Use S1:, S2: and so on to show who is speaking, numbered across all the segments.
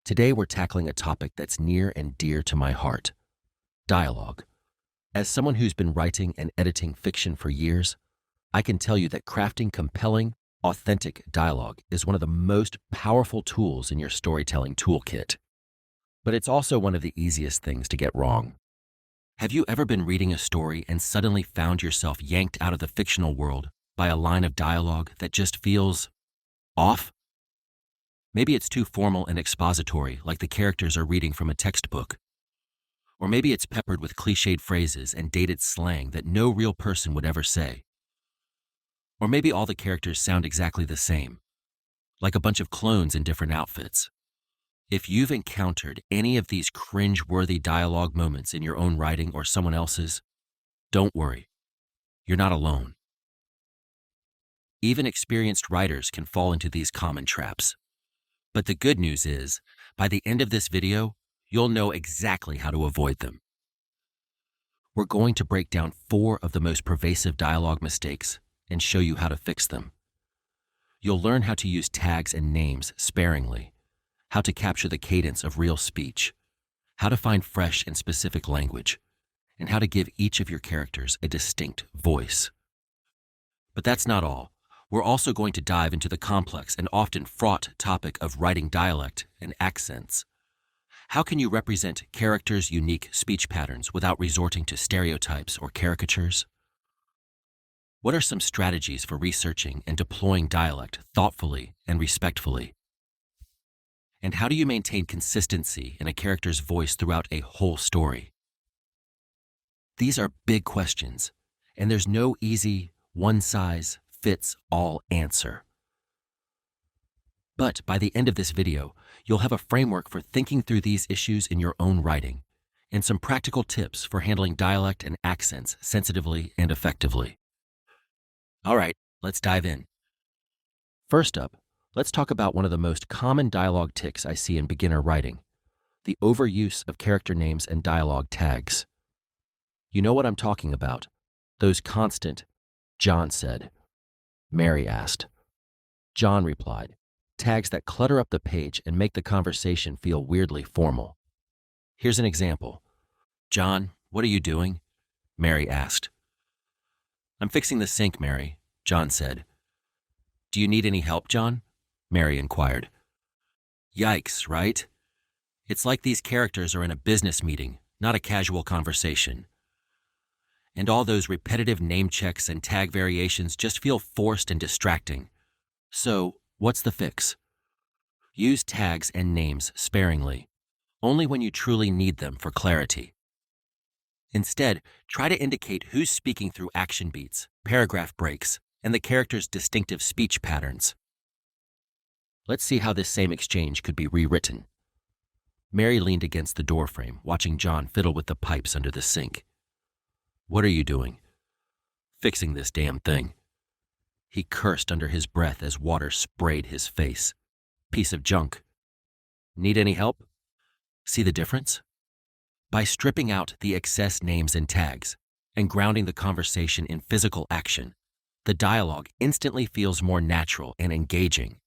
S1: Today we're tackling a topic that's near and dear to my heart: dialogue. As someone who's been writing and editing fiction for years, I can tell you that crafting compelling, authentic dialogue is one of the most powerful tools in your storytelling toolkit. But it's also one of the easiest things to get wrong. Have you ever been reading a story and suddenly found yourself yanked out of the fictional world by a line of dialogue that just feels off? Maybe it's too formal and expository, like the characters are reading from a textbook. Or maybe it's peppered with cliched phrases and dated slang that no real person would ever say. Or maybe all the characters sound exactly the same, like a bunch of clones in different outfits. If you've encountered any of these cringe-worthy dialogue moments in your own writing or someone else's, don't worry, you're not alone. Even experienced writers can fall into these common traps. But the good news is, by the end of this video, you'll know exactly how to avoid them. We're going to break down 4 of the most pervasive dialogue mistakes and show you how to fix them. You'll learn how to use tags and names sparingly, how to capture the cadence of real speech, how to find fresh and specific language, and how to give each of your characters a distinct voice. But that's not all. We're also going to dive into the complex and often fraught topic of writing dialect and accents. How can you represent characters' unique speech patterns without resorting to stereotypes or caricatures? What are some strategies for researching and deploying dialect thoughtfully and respectfully? And how do you maintain consistency in a character's voice throughout a whole story? These are big questions, and there's no easy, one-size-fits-all answer. But by the end of this video, you'll have a framework for thinking through these issues in your own writing, and some practical tips for handling dialect and accents sensitively and effectively. All right, let's dive in. First up, let's talk about one of the most common dialogue tics I see in beginner writing: the overuse of character names and dialogue tags. You know what I'm talking about. Those constant, "John said," "Mary asked," "John replied," tags that clutter up the page and make the conversation feel weirdly formal. Here's an example. "John, what are you doing?" Mary asked. "I'm fixing the sink, Mary," John said. "Do you need any help, John?" Mary inquired. Yikes, right? It's like these characters are in a business meeting, not a casual conversation. And all those repetitive name checks and tag variations just feel forced and distracting. So, what's the fix? Use tags and names sparingly, only when you truly need them for clarity. Instead, try to indicate who's speaking through action beats, paragraph breaks, and the character's distinctive speech patterns. Let's see how this same exchange could be rewritten. Mary leaned against the doorframe, watching John fiddle with the pipes under the sink. "What are you doing?" "Fixing this damn thing." He cursed under his breath as water sprayed his face. "Piece of junk." "Need any help?" See the difference? By stripping out the excess names and tags and grounding the conversation in physical action, the dialogue instantly feels more natural and engaging.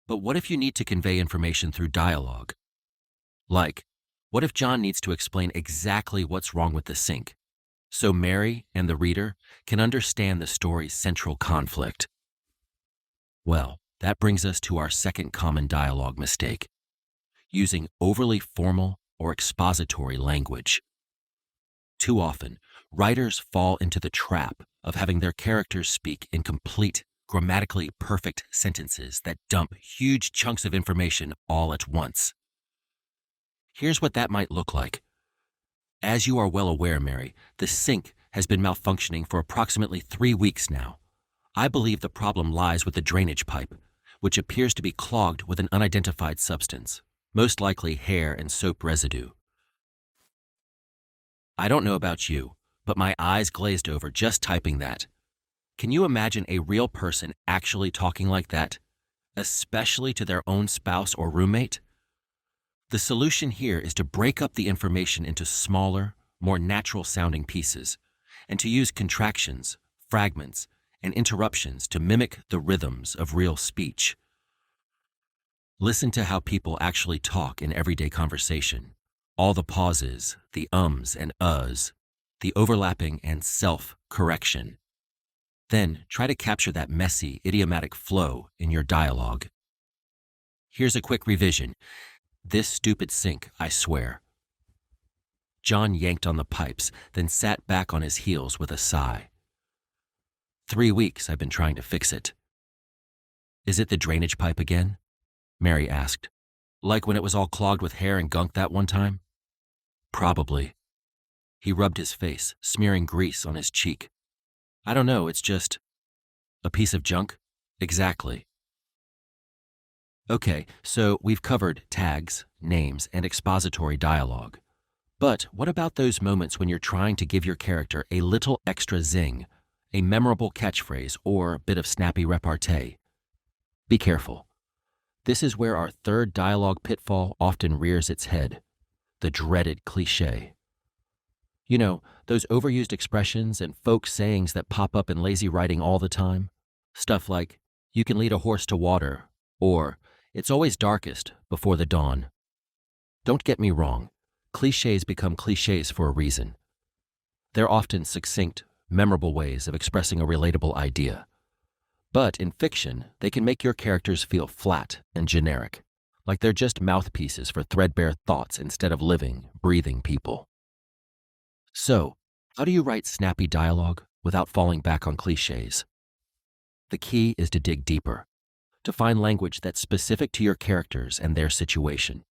S1: But what if you need to convey information through dialogue? Like, what if John needs to explain exactly what's wrong with the sink, so Mary and the reader can understand the story's central conflict? Well, that brings us to our second common dialogue mistake: using overly formal or expository language. Too often, writers fall into the trap of having their characters speak in complete, grammatically perfect sentences that dump huge chunks of information all at once. Here's what that might look like. "As you are well aware, Mary, the sink has been malfunctioning for approximately 3 weeks now. I believe the problem lies with the drainage pipe, which appears to be clogged with an unidentified substance, most likely hair and soap residue." I don't know about you, but my eyes glazed over just typing that. Can you imagine a real person actually talking like that, especially to their own spouse or roommate? The solution here is to break up the information into smaller, more natural-sounding pieces, and to use contractions, fragments, and interruptions to mimic the rhythms of real speech. Listen to how people actually talk in everyday conversation. All the pauses, the ums and uhs, the overlapping and self-correction. Then try to capture that messy, idiomatic flow in your dialogue. Here's a quick revision. This stupid sink, I swear. John yanked on the pipes, then sat back on his heels with a sigh. 3 weeks I've been trying to fix it. Is it the drainage pipe again? Mary asked. Like when it was all clogged with hair and gunk that one time? Probably. He rubbed his face, smearing grease on his cheek. I don't know, it's just a piece of junk? Exactly. Okay, so we've covered tags, names, and expository dialogue. But what about those moments when you're trying to give your character a little extra zing, a memorable catchphrase, or a bit of snappy repartee? Be careful. This is where our third dialogue pitfall often rears its head, the dreaded cliché. You know, those overused expressions and folk sayings that pop up in lazy writing all the time. Stuff like, you can lead a horse to water, or it's always darkest before the dawn. Don't get me wrong, clichés become clichés for a reason. They're often succinct, memorable ways of expressing a relatable idea. But in fiction, they can make your characters feel flat and generic, like they're just mouthpieces for threadbare thoughts instead of living, breathing people. So, how do you write snappy dialogue without falling back on clichés? The key is to dig deeper, to find language that's specific to your characters and their situation.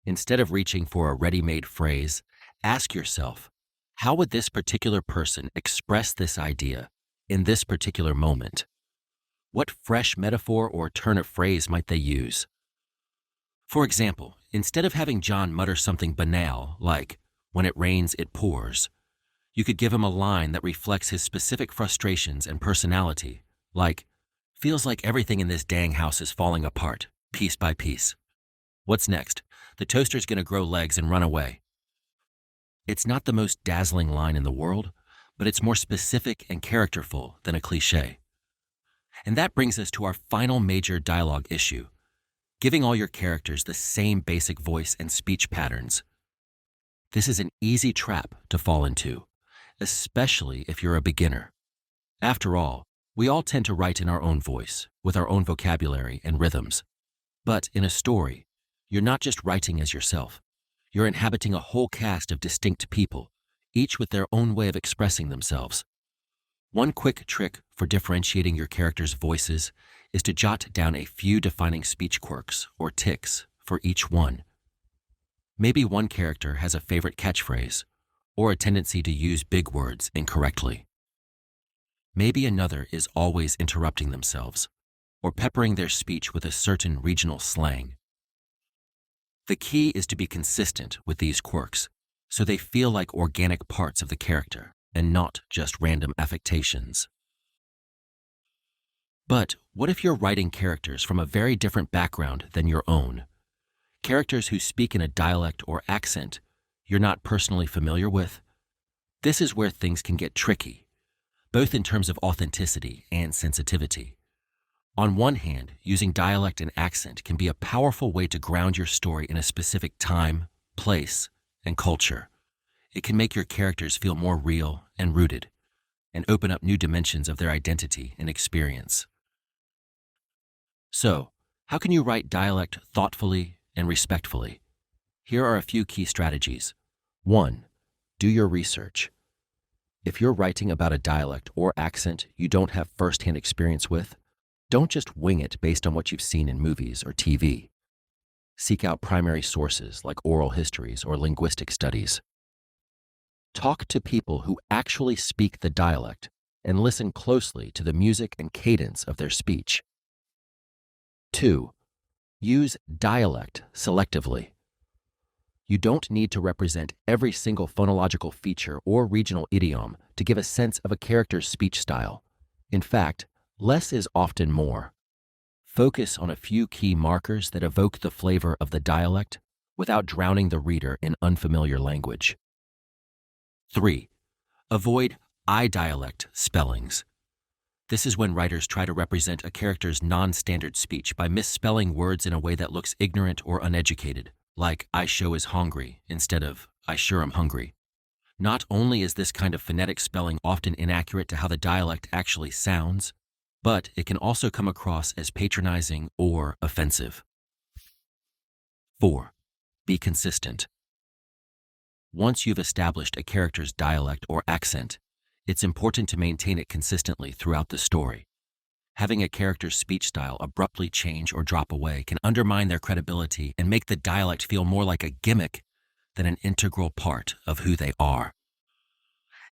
S1: Instead of reaching for a ready-made phrase, ask yourself, how would this particular person express this idea in this particular moment? What fresh metaphor or turn of phrase might they use? For example, instead of having John mutter something banal like, when it rains, it pours, you could give him a line that reflects his specific frustrations and personality, like, feels like everything in this dang house is falling apart, piece by piece. What's next? The toaster's gonna grow legs and run away. It's not the most dazzling line in the world, but it's more specific and characterful than a cliché. And that brings us to our final major dialogue issue, giving all your characters the same basic voice and speech patterns. This is an easy trap to fall into, especially if you're a beginner. After all, we all tend to write in our own voice, with our own vocabulary and rhythms. But in a story, you're not just writing as yourself. You're inhabiting a whole cast of distinct people, each with their own way of expressing themselves. One quick trick for differentiating your characters' voices is to jot down a few defining speech quirks or tics for each one. Maybe one character has a favorite catchphrase or a tendency to use big words incorrectly. Maybe another is always interrupting themselves or peppering their speech with a certain regional slang. The key is to be consistent with these quirks so they feel like organic parts of the character and not just random affectations. But what if you're writing characters from a very different background than your own? Characters who speak in a dialect or accent you're not personally familiar with? This is where things can get tricky, both in terms of authenticity and sensitivity. On one hand, using dialect and accent can be a powerful way to ground your story in a specific time, place, and culture. It can make your characters feel more real and rooted, and open up new dimensions of their identity and experience. So, how can you write dialect thoughtfully and respectfully? Here are a few key strategies. 1. Do your research. If you're writing about a dialect or accent you don't have first-hand experience with, don't just wing it based on what you've seen in movies or TV. Seek out primary sources like oral histories or linguistic studies. Talk to people who actually speak the dialect and listen closely to the music and cadence of their speech. 2. Use dialect selectively. You don't need to represent every single phonological feature or regional idiom to give a sense of a character's speech style. In fact, less is often more. Focus on a few key markers that evoke the flavor of the dialect without drowning the reader in unfamiliar language. 3. Avoid I-dialect spellings. This is when writers try to represent a character's non-standard speech by misspelling words in a way that looks ignorant or uneducated, like "I show is hongry" instead of "I sure am hungry." Not only is this kind of phonetic spelling often inaccurate to how the dialect actually sounds, but it can also come across as patronizing or offensive. 4. Be consistent. Once you've established a character's dialect or accent, it's important to maintain it consistently throughout the story. Having a character's speech style abruptly change or drop away can undermine their credibility and make the dialect feel more like a gimmick than an integral part of who they are.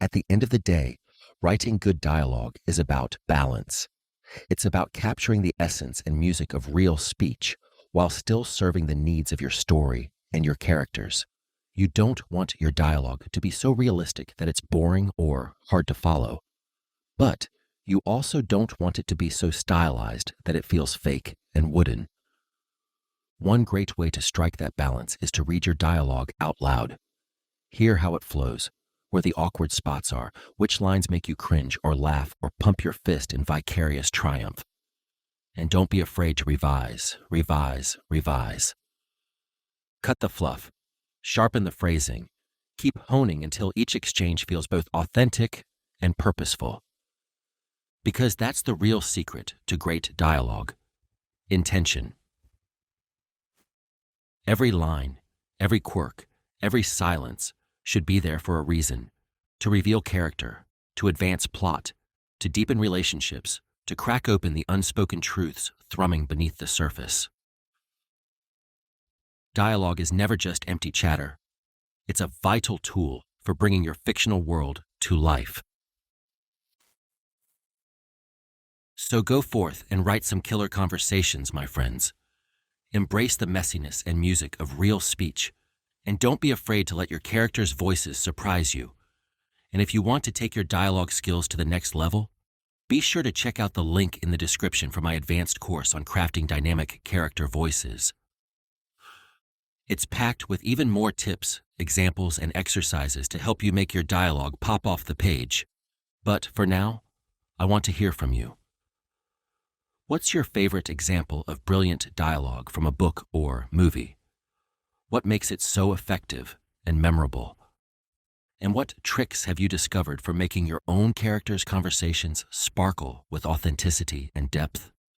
S1: At the end of the day, writing good dialogue is about balance. It's about capturing the essence and music of real speech while still serving the needs of your story and your characters. You don't want your dialogue to be so realistic that it's boring or hard to follow. But you also don't want it to be so stylized that it feels fake and wooden. One great way to strike that balance is to read your dialogue out loud. Hear how it flows, where the awkward spots are, which lines make you cringe or laugh or pump your fist in vicarious triumph. And don't be afraid to revise. Cut the fluff. Sharpen the phrasing. Keep honing until each exchange feels both authentic and purposeful. Because that's the real secret to great dialogue. Intention. Every line, every quirk, every silence should be there for a reason. To reveal character, to advance plot, to deepen relationships, to crack open the unspoken truths thrumming beneath the surface. Dialogue is never just empty chatter. It's a vital tool for bringing your fictional world to life. So go forth and write some killer conversations, my friends. Embrace the messiness and music of real speech, and don't be afraid to let your characters' voices surprise you. And if you want to take your dialogue skills to the next level, be sure to check out the link in the description for my advanced course on crafting dynamic character voices. It's packed with even more tips, examples, and exercises to help you make your dialogue pop off the page. But for now, I want to hear from you. What's your favorite example of brilliant dialogue from a book or movie? What makes it so effective and memorable? And what tricks have you discovered for making your own characters' conversations sparkle with authenticity and depth?